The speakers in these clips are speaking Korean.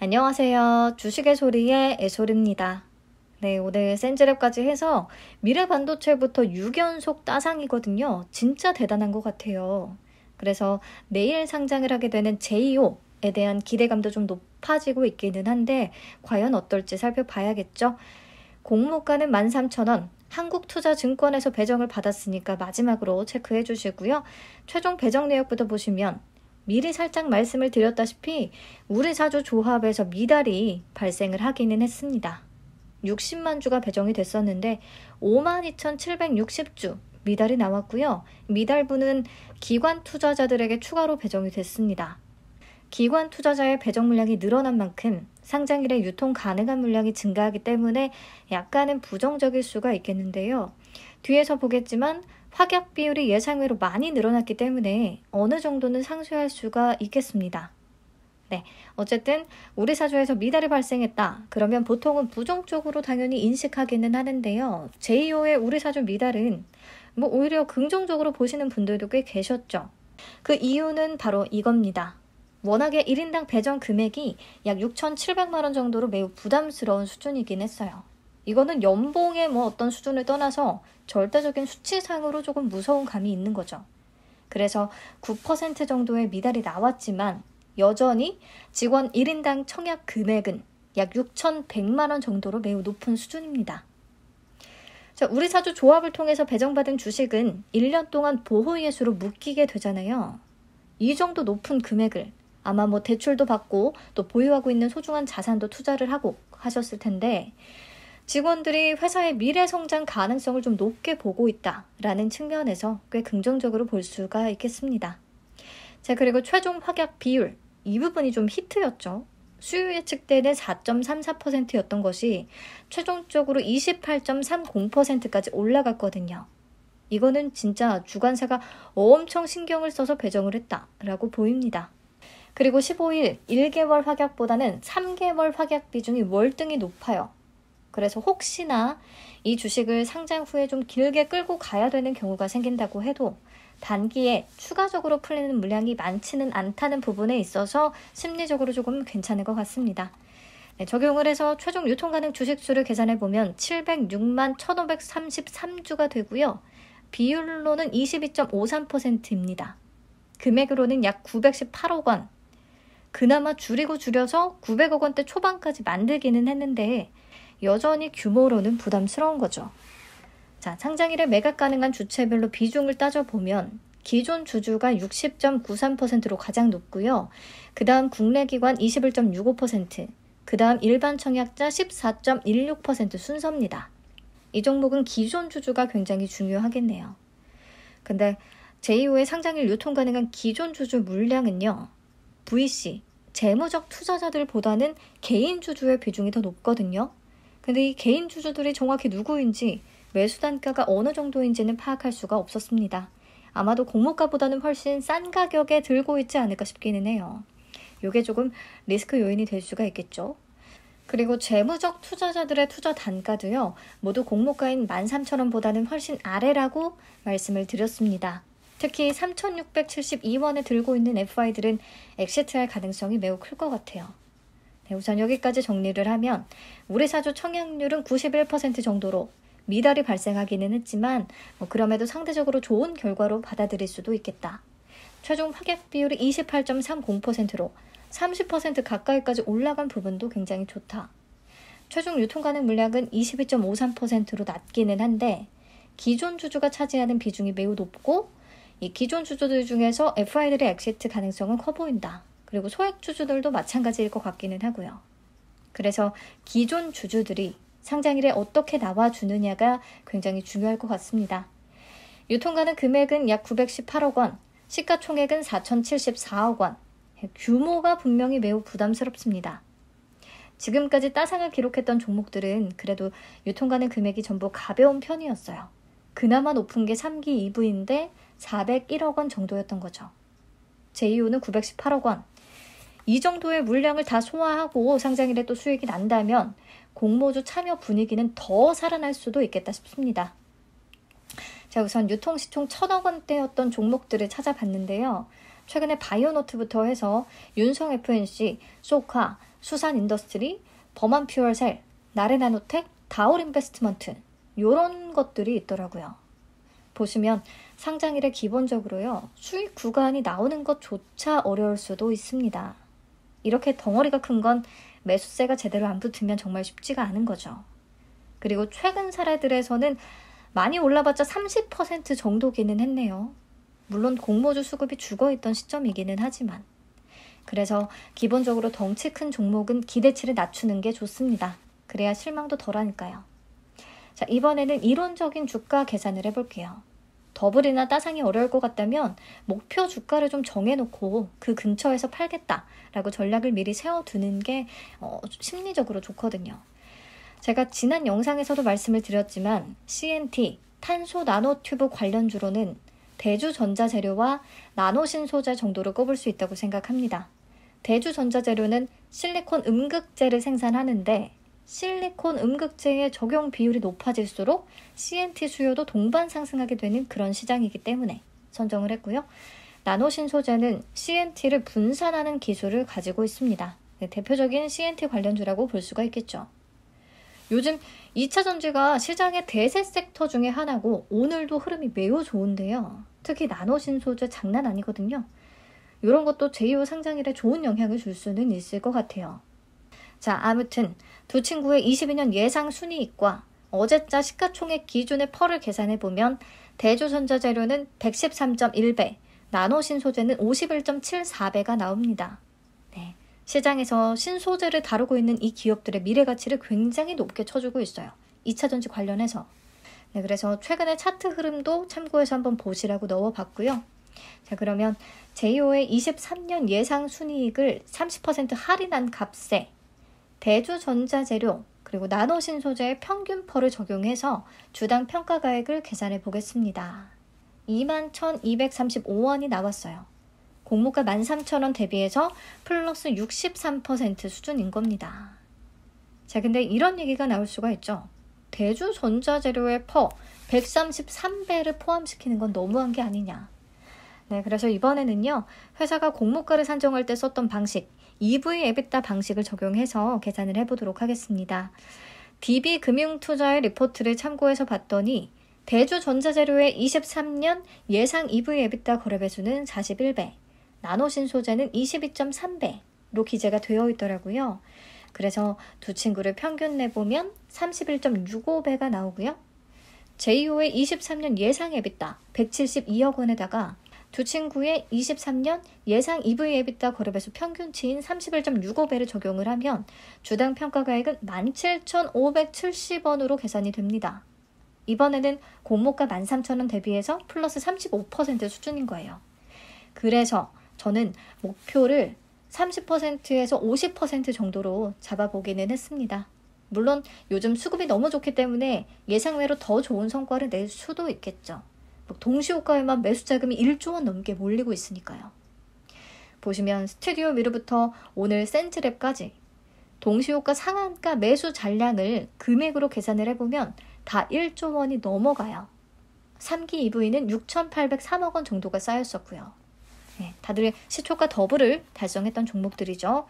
안녕하세요. 주식의 소리의 애솔입니다. 네, 오늘 센즈랩까지 해서 미래반도체부터 6연속 따상이거든요. 진짜 대단한 것 같아요. 그래서 내일 상장을 하게 되는 제이오에 대한 기대감도 좀 높아지고 있기는 한데 과연 어떨지 살펴봐야겠죠. 공모가는 13,000원, 한국투자증권에서 배정을 받았으니까 마지막으로 체크해 주시고요. 최종 배정 내역부터 보시면 미리 살짝 말씀을 드렸다시피 우리 사주 조합에서 미달이 발생을 하기는 했습니다. 60만 주가 배정이 됐었는데 52,760주 미달이 나왔고요. 미달분은 기관 투자자들에게 추가로 배정이 됐습니다. 기관 투자자의 배정 물량이 늘어난 만큼 상장일에 유통 가능한 물량이 증가하기 때문에 약간은 부정적일 수가 있겠는데요. 뒤에서 보겠지만 확약 비율이 예상외로 많이 늘어났기 때문에 어느 정도는 상쇄할 수가 있겠습니다. 네, 어쨌든 우리 사주에서 미달이 발생했다. 그러면 보통은 부정적으로 당연히 인식하기는 하는데요. 제2호의 우리 사주 미달은 오히려 긍정적으로 보시는 분들도 꽤 계셨죠. 그 이유는 바로 이겁니다. 워낙에 1인당 배정 금액이 약 6,700만 원 정도로 매우 부담스러운 수준이긴 했어요. 이거는 연봉의 어떤 수준을 떠나서 절대적인 수치상으로 조금 무서운 감이 있는 거죠. 그래서 9% 정도의 미달이 나왔지만 여전히 직원 1인당 청약 금액은 약 6,100만 원 정도로 매우 높은 수준입니다. 자, 우리 사주 조합을 통해서 배정받은 주식은 1년 동안 보호예수로 묶이게 되잖아요. 이 정도 높은 금액을 아마 대출도 받고 또 보유하고 있는 소중한 자산도 투자를 하고 하셨을 텐데 직원들이 회사의 미래 성장 가능성을 좀 높게 보고 있다라는 측면에서 꽤 긍정적으로 볼 수가 있겠습니다. 자, 그리고 최종 확약 비율, 이 부분이 좀 히트였죠. 수요 예측 때는 4.34%였던 것이 최종적으로 28.30%까지 올라갔거든요. 이거는 진짜 주관사가 엄청 신경을 써서 배정을 했다라고 보입니다. 그리고 15일 1개월 확약보다는 3개월 확약 비중이 월등히 높아요. 그래서 혹시나 이 주식을 상장 후에 좀 길게 끌고 가야 되는 경우가 생긴다고 해도 단기에 추가적으로 풀리는 물량이 많지는 않다는 부분에 있어서 심리적으로 조금 괜찮은 것 같습니다. 네, 적용을 해서 최종 유통 가능 주식 수를 계산해 보면 706만 1,533주가 되고요. 비율로는 22.53%입니다. 금액으로는 약 918억 원. 그나마 줄여서 900억 원대 초반까지 만들기는 했는데 여전히 규모로는 부담스러운 거죠. 자, 상장일에 매각 가능한 주체별로 비중을 따져보면 기존 주주가 60.93%로 가장 높고요. 그 다음 국내 기관 21.65%, 그 다음 일반 청약자 14.16% 순서입니다. 이 종목은 기존 주주가 굉장히 중요하겠네요. 근데 제2호의 상장일 유통 가능한 기존 주주 물량은요. VC, 재무적 투자자들보다는 개인 주주의 비중이 더 높거든요. 근데 이 개인 주주들이 정확히 누구인지 매수 단가가 어느 정도인지는 파악할 수가 없었습니다. 아마도 공모가보다는 훨씬 싼 가격에 들고 있지 않을까 싶기는 해요. 이게 조금 리스크 요인이 될 수가 있겠죠. 그리고 재무적 투자자들의 투자 단가도요. 모두 공모가인 13,000원보다는 훨씬 아래라고 말씀을 드렸습니다. 특히 3,672원에 들고 있는 FI들은 엑시트할 가능성이 매우 클 것 같아요. 네, 우선 여기까지 정리를 하면 우리 사주 청약률은 91% 정도로 미달이 발생하기는 했지만 그럼에도 상대적으로 좋은 결과로 받아들일 수도 있겠다. 최종 확약 비율이 28.30%로 30% 가까이까지 올라간 부분도 굉장히 좋다. 최종 유통 가능 물량은 22.53%로 낮기는 한데 기존 주주가 차지하는 비중이 매우 높고 이 기존 주주들 중에서 FI들의 엑시트 가능성은 커 보인다. 그리고 소액 주주들도 마찬가지일 것 같기는 하고요. 그래서 기존 주주들이 상장일에 어떻게 나와주느냐가 굉장히 중요할 것 같습니다. 유통 가능 금액은 약 918억 원, 시가총액은 4,074억 원. 규모가 분명히 매우 부담스럽습니다. 지금까지 따상을 기록했던 종목들은 그래도 유통 가능 금액이 전부 가벼운 편이었어요. 그나마 높은 게 3기 2부인데 401억 원 정도였던 거죠. 제2호는 918억 원. 이 정도의 물량을 다 소화하고 상장일에 또 수익이 난다면 공모주 참여 분위기는 더 살아날 수도 있겠다 싶습니다. 자, 우선 유통시총 1,000억 원대였던 종목들을 찾아봤는데요. 최근에 바이오노트부터 해서 윤성 FNC, 소카, 수산인더스트리, 범한퓨얼셀, 나레나노텍, 다올인베스트먼트 이런 것들이 있더라고요. 보시면 상장일에 기본적으로요. 수익 구간이 나오는 것조차 어려울 수도 있습니다. 이렇게 덩어리가 큰 건 매수세가 제대로 안 붙으면 정말 쉽지가 않은 거죠. 그리고 최근 사례들에서는 많이 올라봤자 30% 정도기는 했네요. 물론 공모주 수급이 죽어있던 시점이기는 하지만. 그래서 기본적으로 덩치 큰 종목은 기대치를 낮추는 게 좋습니다. 그래야 실망도 덜하니까요. 자, 이번에는 이론적인 주가 계산을 해볼게요. 더블이나 따상이 어려울 것 같다면 목표 주가를 좀 정해놓고 그 근처에서 팔겠다라고 전략을 미리 세워두는 게 심리적으로 좋거든요. 제가 지난 영상에서도 말씀을 드렸지만 CNT, 탄소 나노튜브 관련주로는 대주전자재료와 나노신소재 정도를 꼽을 수 있다고 생각합니다. 대주전자재료는 실리콘 음극재를 생산하는데 실리콘 음극재의 적용 비율이 높아질수록 CNT 수요도 동반 상승하게 되는 그런 시장이기 때문에 선정을 했고요. 나노신소재는 CNT를 분산하는 기술을 가지고 있습니다. 대표적인 CNT 관련주라고 볼 수가 있겠죠. 요즘 2차 전지가 시장의 대세 섹터 중에 하나고 오늘도 흐름이 매우 좋은데요. 특히 나노신소재 장난 아니거든요. 이런 것도 제2호 상장일에 좋은 영향을 줄 수는 있을 것 같아요. 자, 아무튼 두 친구의 22년 예상 순이익과 어제자 시가총액 기준의 펄을 계산해보면 대주전자재료는 113.1배, 나노신소재는 51.74배가 나옵니다. 네, 시장에서 신소재를 다루고 있는 이 기업들의 미래가치를 굉장히 높게 쳐주고 있어요. 2차전지 관련해서. 네, 그래서 최근의 차트 흐름도 참고해서 한번 보시라고 넣어봤고요. 자, 그러면 제2호의 23년 예상 순이익을 30% 할인한 값에 대주전자재료 그리고 나노신소재의 평균 펄을 적용해서 주당 평가가액을 계산해 보겠습니다. 21,235원이 나왔어요. 공모가 13,000원 대비해서 플러스 63% 수준인 겁니다. 자, 근데 이런 얘기가 나올 수가 있죠. 대주전자재료의 퍼 133배를 포함시키는 건 너무한 게 아니냐. 네, 그래서 이번에는요. 회사가 공모가를 산정할 때 썼던 방식 EV EBITDA 방식을 적용해서 계산을 해보도록 하겠습니다. DB금융투자의 리포트를 참고해서 봤더니 대주전자재료의 23년 예상 EV EBITDA 거래배수는 41배, 나노신소재는 22.3배로 기재가 되어 있더라고요. 그래서 두 친구를 평균 내보면 31.65배가 나오고요. 제2호의 23년 예상 EBITDA 172억 원에다가 두 친구의 23년 예상 EV EBITDA 거래배수 평균치인 31.65배를 적용을 하면 주당 평가가액은 17,570원으로 계산이 됩니다. 이번에는 공모가 13,000원 대비해서 플러스 35% 수준인 거예요. 그래서 저는 목표를 30%에서 50% 정도로 잡아보기는 했습니다. 물론 요즘 수급이 너무 좋기 때문에 예상외로 더 좋은 성과를 낼 수도 있겠죠. 동시호가에만 매수 자금이 1조 원 넘게 몰리고 있으니까요. 보시면 스튜디오 미르부터 오늘 센즈랩까지 동시호가 상한가 매수 잔량을 금액으로 계산을 해보면 다 1조 원이 넘어가요. 3기 EV는 6,803억 원 정도가 쌓였었고요. 네, 다들 시초가 더블을 달성했던 종목들이죠.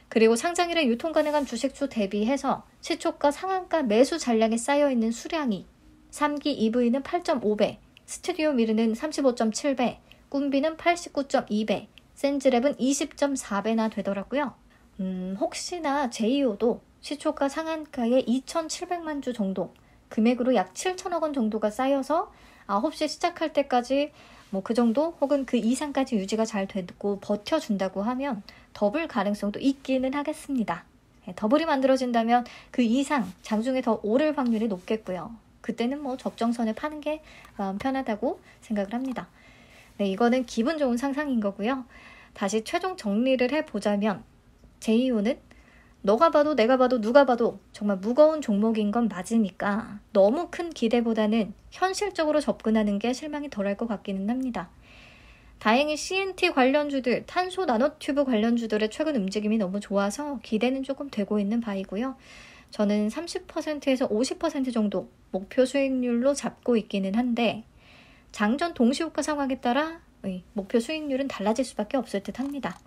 그리고 상장일에 유통 가능한 주식수 대비해서 시초가 상한가 매수 잔량에 쌓여있는 수량이 3기 EV는 8.5배, 스튜디오 미르는 35.7배, 꿈비는 89.2배, 센즈랩은 20.4배나 되더라고요. 혹시나 제2호도 시초가 상한가에 2,700만 주 정도, 금액으로 약 7천억 원 정도가 쌓여서 9시 시작할 때까지 그 정도 혹은 그 이상까지 유지가 잘 되고 버텨준다고 하면 더블 가능성도 있기는 하겠습니다. 더블이 만들어진다면 그 이상 장중에 더 오를 확률이 높겠고요. 그때는 적정선에 파는 게 마음 편하다고 생각을 합니다. 네, 이거는 기분 좋은 상상인 거고요. 다시 최종 정리를 해보자면 제2호는 너가 봐도 내가 봐도 누가 봐도 정말 무거운 종목인 건 맞으니까 너무 큰 기대보다는 현실적으로 접근하는 게 실망이 덜할 것 같기는 합니다. 다행히 CNT 관련주들, 탄소 나노튜브 관련주들의 최근 움직임이 너무 좋아서 기대는 조금 되고 있는 바이고요. 저는 30%에서 50% 정도 목표 수익률로 잡고 있기는 한데 장전 동시호가 상황에 따라 목표 수익률은 달라질 수밖에 없을 듯 합니다.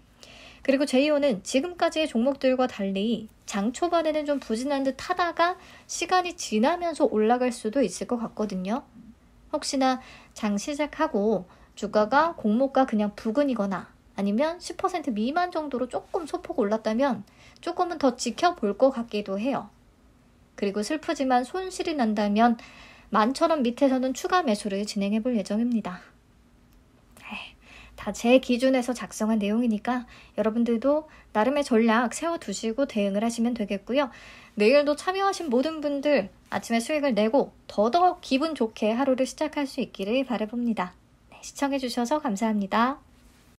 그리고 제이오는 지금까지의 종목들과 달리 장 초반에는 좀 부진한 듯 하다가 시간이 지나면서 올라갈 수도 있을 것 같거든요. 혹시나 장 시작하고 주가가 공모가 그냥 부근이거나 아니면 10% 미만 정도로 조금 소폭 올랐다면 조금은 더 지켜볼 것 같기도 해요. 그리고 슬프지만 손실이 난다면 10,000원 밑에서는 추가 매수를 진행해 볼 예정입니다. 다 제 기준에서 작성한 내용이니까 여러분들도 나름의 전략 세워두시고 대응을 하시면 되겠고요. 내일도 참여하신 모든 분들 아침에 수익을 내고 더더욱 기분 좋게 하루를 시작할 수 있기를 바라봅니다. 시청해 주셔서 감사합니다.